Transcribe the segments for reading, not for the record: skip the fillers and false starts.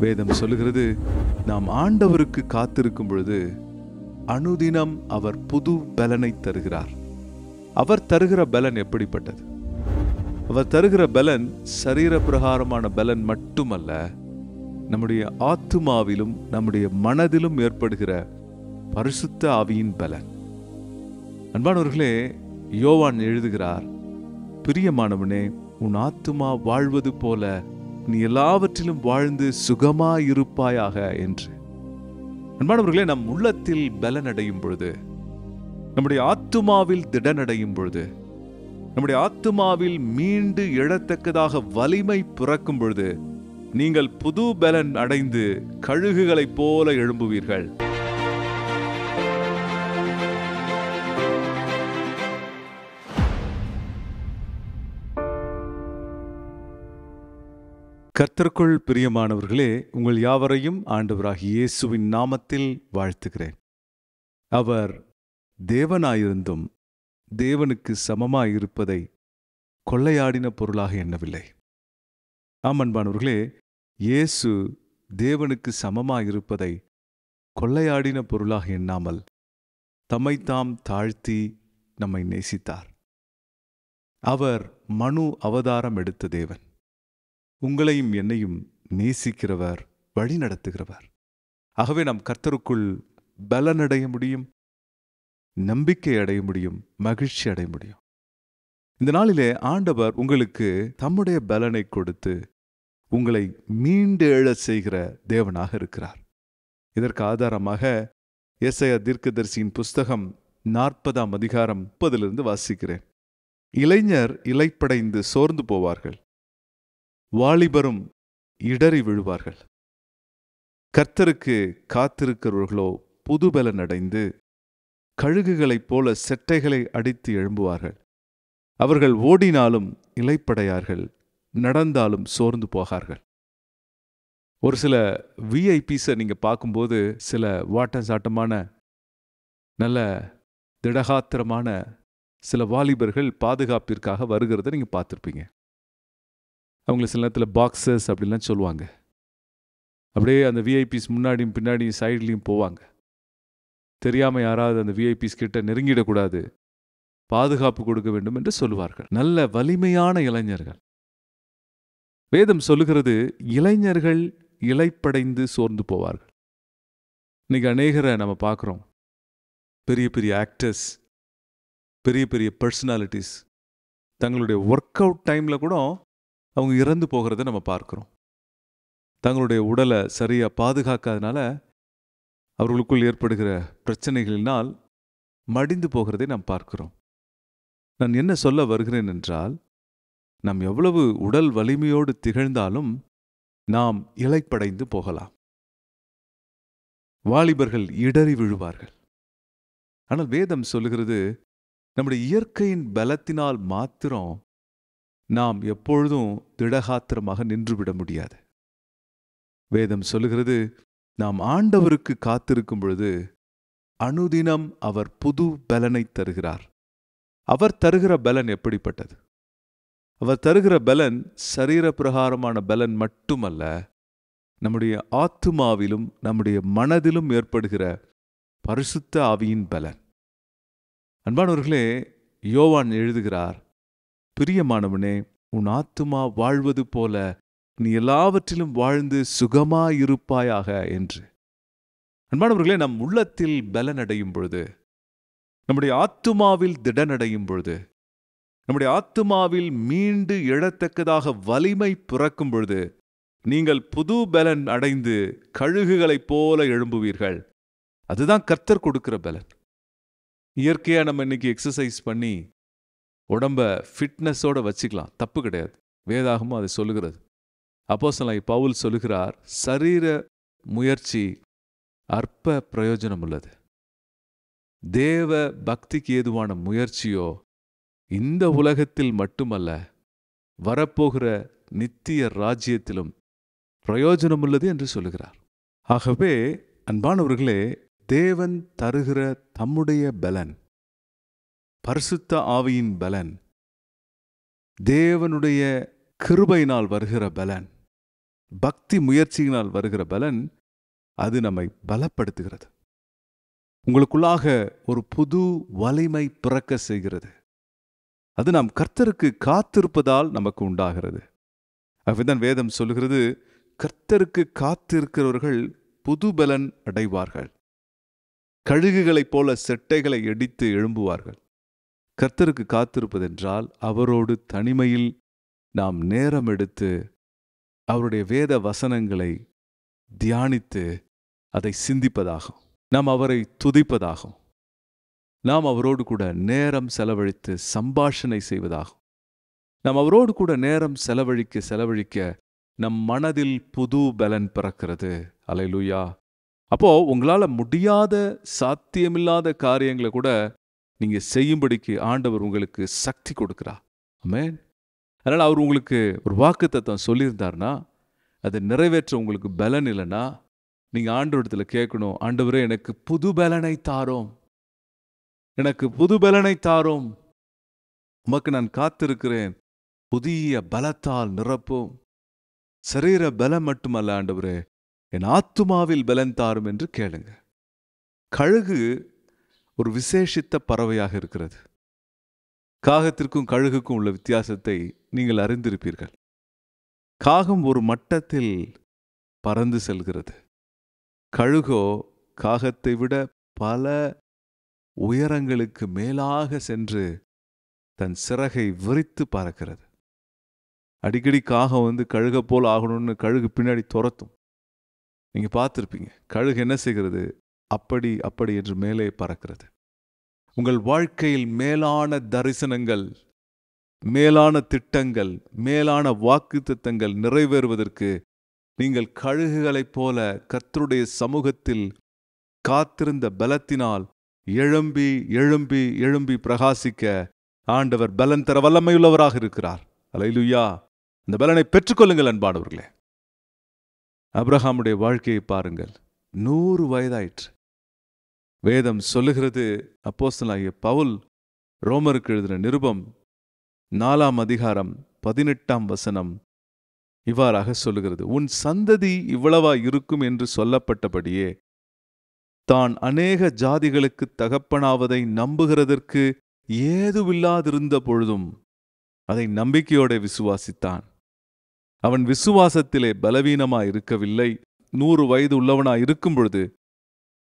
வேதம் சொல்லுகிறது, நாம் ஆண்டவருக்கு காத்திருக்கும் பொழுது அனுதினம் அவர் புது பலனை தருகிறார். அவர் தருகிற பலன் எப்படிப்பட்டது? அவர் தருகிற பலன் சரீர பிரகாரமான பலன் மட்டுமல்ல, நம்முடைய ஆத்துமாவிலும் நம்முடைய மனதிலும் ஏற்படுகிற பரிசுத்த ஆவியின் பலன். அன்பானவர்களே, யோவான் எழுதுகிறார், பிரியமானவனே, உன் ஆத்துமா வாழ்வது போல நீ எல்லாவற்றிலும் வாழ்ந்து சுகமாயிருப்பாயாக என்று. அன்பானவர்களே, நம் உள்ளத்தில் பலன் அடையும் பொழுது, நம்முடைய ஆத்துமாவில் திடனடையும் பொழுது, நம்முடைய ஆத்துமாவில் மீண்டு எழத்தக்கதாக வலிமை பிறக்கும் பொழுது, நீங்கள் புது பலன் அடைந்து கழுகுகளைப் போல எழும்புவீர்கள். கர்த்தருக்குள் பிரியமானவர்களே, உங்கள் யாவரையும் ஆண்டவராகிய இயேசுவின் நாமத்தில் வாழ்த்துகிறேன். அவர் தேவனாயிருந்தும் தேவனுக்கு சமமாயிருப்பதை கொள்ளையாடின பொருளாக எண்ணவில்லை. அன்பானவர்களே, இயேசு தேவனுக்கு சமமாயிருப்பதை கொள்ளையாடின பொருளாக எண்ணாமல் தம்மைத்தாம் தாழ்த்தி நம்மை நேசித்தார். அவர் மனு அவதாரம் எடுத்த தேவன். உங்களையும் என்னையும் நேசிக்கிறவர், வழி நடத்துகிறவர். ஆகவே நாம் கர்த்தருக்குள் பலனடைய முடியும், நம்பிக்கை அடைய முடியும், மகிழ்ச்சி அடைய முடியும். இந்த நாளிலே ஆண்டவர் உங்களுக்கு தம்முடைய பலனை கொடுத்து உங்களை மீண்டு எழச் செய்கிற தேவனாக இருக்கிறார். இதற்கு ஆதாரமாக எசையா தீர்க்கதரிசியின் புஸ்தகம் 40ஆம் அதிகாரம் 30 வாசிக்கிறேன். இளைஞர் இலைப்படைந்து சோர்ந்து போவார்கள், வாலிபரும் இடறி விழுவார்கள். கர்த்தருக்கு காத்திருக்கிறவர்களோ புதுபலன் அடைந்து கழுகுகளைப் போல செட்டைகளை அடித்து எழும்புவார்கள். அவர்கள் ஓடினாலும் இலைப்படையார்கள், நடந்தாலும் சோர்ந்து போகார்கள். ஒரு சில விஐபிஸை நீங்க பார்க்கும்போது, சில வாட்ட சாட்டமான நல்ல திடகாத்திரமான சில வாலிபர்கள் பாதுகாப்பிற்காக வருகிறத நீங்க பார்த்துருப்பீங்க. அவங்கள சில நேரத்தில் பாக்ஸர்ஸ் அப்படின்லாம் சொல்லுவாங்க. அப்படியே அந்த விஐபிஸ் முன்னாடியும் பின்னாடியும் சைட்லையும் போவாங்க. தெரியாமல் யாராவது அந்த விஐபிஸ் கிட்ட நெருங்கிடக்கூடாது, பாதுகாப்பு கொடுக்க வேண்டும் என்று சொல்லுவார்கள். நல்ல வலிமையான இளைஞர்கள். வேதம் சொல்லுகிறது, இளைஞர்கள் இலைப்படைந்து சோர்ந்து போவார்கள். இன்னைக்கு அநேகரை நம்ம பார்க்குறோம். பெரிய பெரிய ஆக்டர்ஸ், பெரிய பெரிய பர்சனாலிட்டிஸ் தங்களுடைய ஒர்க் அவுட் டைமில் கூட அவங்க இறந்து போகிறத நம்ம பார்க்குறோம். தங்களுடைய உடலை சரியாக பாதுகாக்காதனால அவர்களுக்குள் ஏற்படுகிற பிரச்சனைகளினால் மடிந்து போகிறதை நாம் பார்க்கிறோம். நான் என்ன சொல்ல வருகிறேன் என்றால், நாம் எவ்வளவு உடல் வலிமையோடு திகழ்ந்தாலும் நாம் இலைப்படைந்து போகலாம். வாலிபர்கள் இடறி விழுவார்கள். ஆனால் வேதம் சொல்லுகிறது, நம்முடைய இயற்கையின் பலத்தினால் மாத்திரம் நாம் எப்பொழுதும் திடகாத்திரமாக நின்றுவிட முடியாது. வேதம் சொல்லுகிறது, நாம் ஆண்டவருக்கு காத்திருக்கும் பொழுது அனுதினம் அவர் புது பலனை தருகிறார். அவர் தருகிற பலன் எப்படிப்பட்டது? அவர் தருகிற பலன் சரீர பிரகாரமான பலன் மட்டுமல்ல, நம்முடைய ஆத்துமாவிலும் நம்முடைய மனதிலும் ஏற்படுகிற பரிசுத்த ஆவியின் பலன். அன்பானவர்களே, யோவான் எழுதுகிறார், பிரியமானவனே, உன் ஆத்துமா வாழ்வது போல நீ எல்லாவற்றிலும் வாழ்ந்து சுகமாயிருப்பாயாக என்று. அன்பானவர்களே, நம் உள்ளத்தில் பலன் அடையும் பொழுது, நம்முடைய ஆத்துமாவில் திடனடையும் பொழுது, நம்முடைய ஆத்துமாவில் மீண்டு எழத்தக்கதாக வலிமை பிறக்கும் பொழுது, நீங்கள் புது பலன் அடைந்து கழுகுகளைப் போல எழும்புவீர்கள். அதுதான் கர்த்தர் கொடுக்கிற பலன். இயற்கையாக நம்ம இன்னைக்கு எக்ஸசைஸ் பண்ணி உடம்ப ஃபிட்னஸோட வச்சுக்கலாம், தப்பு கிடையாது. வேதாகமும் அதை சொல்லுகிறது. அப்போஸ்தலனாகிய பவுல் சொல்லுகிறார், சரீர முயற்சி அற்ப பிரயோஜனம் உள்ளது. தேவ பக்திக்கு ஏதுவான முயற்சியோ இந்த உலகத்தில் மட்டுமல்ல, வரப்போகிற நித்திய ராஜ்யத்திலும் பிரயோஜனமுள்ளது என்று சொல்லுகிறார். ஆகவே அன்பானவர்களே, தேவன் தருகிற தம்முடைய பலன், பரிசுத்த ஆவியின் பலன், தேவனுடைய கிருபையினால் வருகிற பலன் பக்தி முயற்சியினால் வருகிற பலன் அது நம்மை பலப்படுத்துகிறது. உங்களுக்குள்ளாக ஒரு புது வலிமை பிறக்க செய்கிறது. அது நாம் கர்த்தருக்கு காத்திருப்பதால் நமக்கு உண்டாகிறது. ஆகவேதான் வேதம் சொல்லுகிறது, கர்த்தருக்கு காத்திருக்கிறவர்கள் புது பலன் அடைவார்கள். கழுகுகளைப் போல செட்டைகளை எடித்து எழும்புவார்கள். கர்த்தருக்கு காத்திருப்பதென்றால் அவரோடு தனிமையில் நாம் நேரம் எடுத்து அவருடைய வேத வசனங்களை தியானித்து அதை சிந்திப்பதாகும். நாம் அவரை துதிப்பதாகும். நாம் அவரோடு கூட நேரம் செலவழித்து சம்பாஷணை செய்வதாகும். நாம் அவரோடு கூட நேரம் செலவழிக்க நம் மனதில் புது பலன் பிறக்கிறது. அல்லேலூயா. அப்போ உங்களால முடியாத சாத்தியமில்லாத காரியங்களை கூட நீங்க செய்யும்படிக்கு ஆண்டவர் உங்களுக்கு சக்தி கொடுக்கிறார். ஆமென். அதனால அவர் உங்களுக்கு ஒரு வாக்குத்தத்தம் சொல்லியிருந்தார்னா அதை நிறைவேற்ற உங்களுக்கு பலன் இல்லைன்னா நீங்க ஆண்டவரிடத்துல கேட்கணும், ஆண்டவரே எனக்கு புது பலனை தாரும், எனக்கு புது பலனை தாரும், உமக்கு நான் காத்திருக்கிறேன், புதிய பலத்தால் நிரப்பும். சரீர பலம் மட்டுமல்ல ஆண்டவரே, என் ஆத்துமாவில் பலன் தாரும் என்று கேளுங்க. கழுகு ஒரு விசேஷித்த பறவையாக இருக்கிறது. காகத்திற்கும் கழுகுக்கும் உள்ள வித்தியாசத்தை நீங்கள் அறிந்திருப்பீர்கள். காகம் ஒரு மட்டத்தில் பறந்து செல்கிறது. கழுகோ காகத்தை விட பல உயரங்களுக்கு மேலாக சென்று தன் சிறகை விரித்து பறக்கிறது. அடிக்கடி காகம் கழுகை போல் ஆகணும்னு கழுகு பின்னாடி துரத்தும். நீங்க பார்த்துருப்பீங்க. கழுகு என்ன செய்கிறது? அப்படி அப்படி என்று மேலே பறக்கிறது. உங்கள் வாழ்க்கையில் மேலான தரிசனங்கள், மேலான திட்டங்கள், மேலான வாக்குத்தத்தங்கள் நிறைவேறுவதற்கு நீங்கள் கழுகுகளைப் போல கர்த்தருடைய சமூகத்தில் காத்திருந்த பலத்தினால் எழும்பி எழும்பி எழும்பி பிரகாசிக்க ஆண்டவர் பலன் தர வல்லமையுள்ளவராக இருக்கிறார். அல்லேலூயா. அந்த பலனை பெற்றுக்கொள்ளுங்கள் அன்பானவர்களே. ஆபிரகாமுடைய வாழ்க்கையை பாருங்கள். 100 வயதாயிற்று. வேதம் சொல்லுகிறது, அப்போஸ்தலனாகிய பவுல் ரோமருக்கு எழுதின நிருபம் 4ஆம் அதிகாரம் 18ஆம் வசனம் இவ்வாறாக சொல்லுகிறது, உன் சந்ததி இவ்வளவா இருக்கும் என்று சொல்லப்பட்டபடியே தான் அநேக ஜாதிகளுக்கு தகப்பனாவதை நம்புகிறதற்கு ஏதுவில்லாதிருந்த பொழுதும் அதை நம்பிக்கையோட விசுவாசித்தான். அவன் விசுவாசத்திலே பலவீனமாய் இருக்கவில்லை. 100 வயது உள்ளவனாய் இருக்கும் பொழுது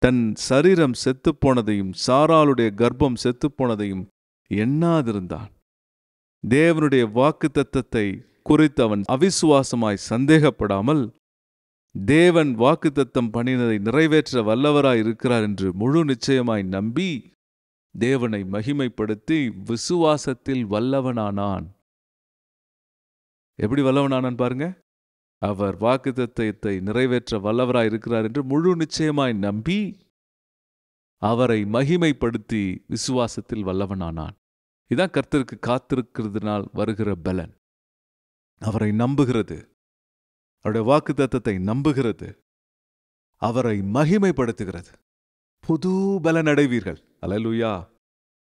தன் சரீரம் செத்துப்போனதையும் சாராளுடைய கர்ப்பம் செத்துப்போனதையும் எண்ணாதிருந்தான். தேவனுடைய வாக்குத்தத்தத்தை குறித்து அவன் அவிசுவாசமாய் சந்தேகப்படாமல் தேவன் வாக்குத்தத்தம் பண்ணினதை நிறைவேற்ற வல்லவராய் இருக்கிறார் என்று முழு நிச்சயமாய் நம்பி தேவனை மகிமைப்படுத்தி விசுவாசத்தில் வல்லவனானான். எப்படி வல்லவனானான் பாருங்க. அவர் வாக்குத்தத்தத்தை நிறைவேற்ற வல்லவராய் இருக்கிறார் என்று முழு நிச்சயமாய் நம்பி அவரை மகிமைப்படுத்தி விசுவாசத்தில் வல்லவனானான். இதான் கர்த்தருக்கு காத்திருக்கிறதுனால் வருகிற பலன். அவரை நம்புகிறது, அவருடைய வாக்குத்தத்தத்தை நம்புகிறது, அவரை மகிமைப்படுத்துகிறது. புது பலன் அடைவீர்கள். அல்லேலூயா.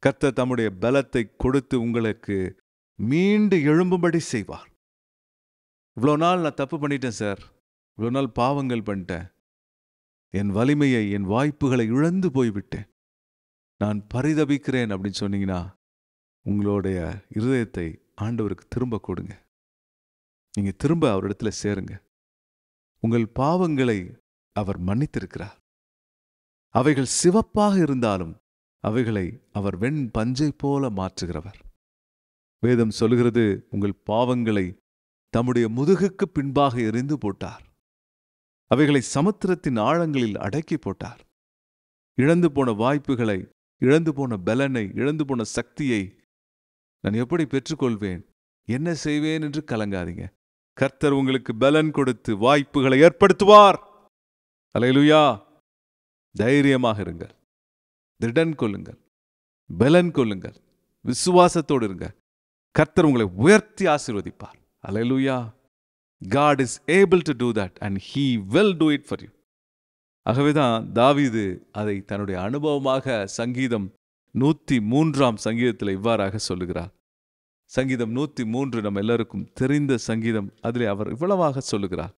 கர்த்தர் தம்முடைய பலத்தை கொடுத்து உங்களுக்கு மீண்டு எழும்பும்படி செய்வார். இவ்வளோ நாள் நான் தப்பு பண்ணிட்டேன் சார், இவ்வளோ நாள் பாவங்கள் பண்ணிட்டேன், என் வலிமையை என் வாய்ப்புகளை இழந்து போய்விட்டேன், நான் பரிதபிக்கிறேன் அப்படின்னு சொன்னீங்கன்னா உங்களுடைய இருதயத்தை ஆண்டவருக்கு திரும்ப கொடுங்க. நீங்க திரும்ப அவரிடத்துல சேருங்க. உங்கள் பாவங்களை அவர் மன்னித்திருக்கிறார். அவைகள் சிவப்பாக இருந்தாலும் அவைகளை அவர் வெண் பஞ்சை போல மாற்றுகிறவர். வேதம் சொல்லுகிறது, உங்கள் பாவங்களை தம்முடைய முதுகுக்கு பின்பாக எறிந்து போட்டார். அவைகளை சமுத்திரத்தின் ஆழங்களில் அடக்கி போட்டார். இழந்து போன வாய்ப்புகளை, இழந்து போன பலனை, இழந்து போன சக்தியை நான் எப்படி பெற்றுக்கொள்வேன், என்ன செய்வேன் என்று கலங்காதீங்க. கர்த்தர் உங்களுக்கு பலன் கொடுத்து வாய்ப்புகளை ஏற்படுத்துவார். அல்லேலூயா. தைரியமாக இருங்கள், திடன் கொள்ளுங்கள், பலன் கொள்ளுங்கள், விசுவாசத்தோடு இருங்க. கர்த்தர் உங்களை உயர்த்தி ஆசீர்வதிப்பார். அல்லேலூயா. God is able to do that and he will do it for you. ஆகவேதான் தாவீது அதை தன்னுடைய அனுபவமாக சங்கீதம் 103ஆம் சங்கீதத்தில் இவ்வாறாக சொல்லுகிறார். சங்கீதம் 103 நம்ம எல்லாருக்கும் தெரிந்த சங்கீதம். அதிலே அவர் இவ்வளவாக சொல்லுகிறார்,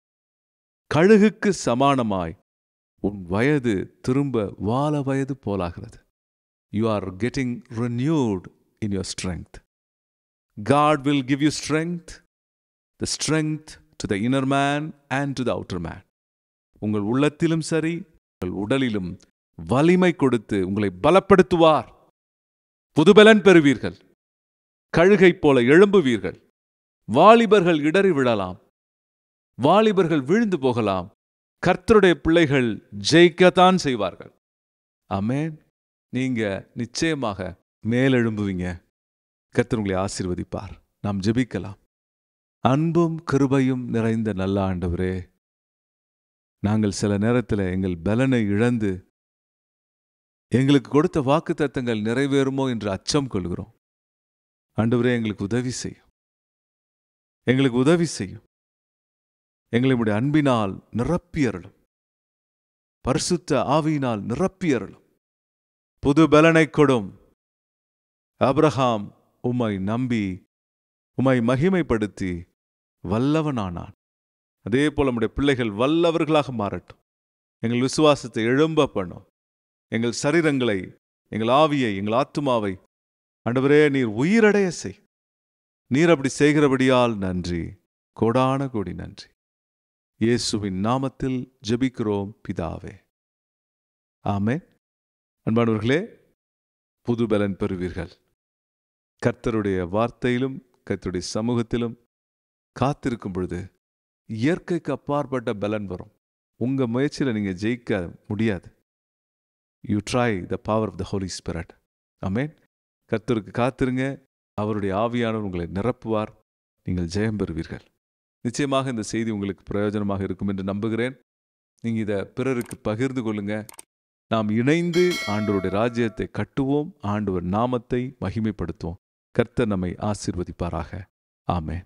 கழுகுக்கு சமானமாய் உன் வயது திரும்ப வால வயது போலாகிறது. You are getting renewed in your strength. God will give you strength, the strength to the inner man and to the outer man. உங்கள் உள்ளத்திலும் சரி, உங்கள் உடலிலும் வலிமை கொடுத்து உங்களை பலப்படுத்துவார். புதுபலன் பெறுவீர்கள். கழுகைப் போல எழும்புவீர்கள். வாலிபர்கள் இடறி விழலாம், வாலிபர்கள் விழுந்து போகலாம். கர்த்தருடைய பிள்ளைகள் ஜெயிக்கத்தான் செய்வார்கள். ஆமென். நீங்க நிச்சயமாக மேலெழும்புவீங்க. கர்த்தர் உங்களை ஆசீர்வதிப்பார். நாம் ஜெபிக்கலாம். அன்பும் கிருபையும் நிறைந்த நல்ல ஆண்டவரே, நாங்கள் சில நேரத்தில் எங்கள் பலனை இழந்து எங்களுக்கு கொடுத்த வாக்குத்தத்தங்கள் நிறைவேறுமோ என்று அச்சம் கொள்கிறோம். ஆண்டவரே, எங்களுக்கு உதவி செய்யும். எங்களுக்கு உதவி செய்யும். எங்களை உம்முடைய அன்பினால் நிரப்பியருளும். பரிசுத்த ஆவியினால் நிரப்பியருளும். புது பலனை கொடும். ஆபிரகாம் உம்மை நம்பி உம்மை மகிமைப்படுத்தி வல்லவனானான். அதே போல நம்முடைய பிள்ளைகள் வல்லவர்களாக மாறட்டும். எங்கள் விசுவாசத்தை எழும்ப பண்ணும். எங்கள் சரீரங்களை, எங்கள் ஆவியை, எங்கள் ஆத்துமாவை ஆண்டவரே நீர் உயிரடைய செய். நீர் அப்படி செய்கிறபடியால் நன்றி, கோடான கோடி நன்றி. இயேசுவின் நாமத்தில் ஜெபிக்கிறோம் பிதாவே, ஆமென். அன்பானவர்களே, புது பலன் பெறுவீர்கள். கர்த்தருடைய வார்த்தையிலும் கர்த்தருடைய சமூகத்திலும் காத்திருக்கும் பொழுது இயற்கைக்கு அப்பாற்பட்ட பலன் வரும். உங்க முயற்சியில் நீங்க ஜெயிக்க முடியாது. You try the power of the holy spirit. Amen. கர்த்தருக்கு காத்திருங்க. அவருடைய ஆவியானவர் உங்களை நிரப்புவார். நீங்கள் ஜெயம் பெறுவீர்கள். நிச்சயமாக இந்த செய்தி உங்களுக்கு பிரயோஜனமாக இருக்கும் என்று நம்புகிறேன். நீங்கள் இதை பிறருக்கு பகிர்ந்து கொள்ளுங்க. நாம் இணைந்து ஆண்டவருடைய ராஜ்யத்தை கட்டுவோம். ஆண்டவர் நாமத்தை மகிமைப்படுத்துவோம். கர்த்தர் நம்மை ஆசீர்வதிப்பாராக. ஆமென்.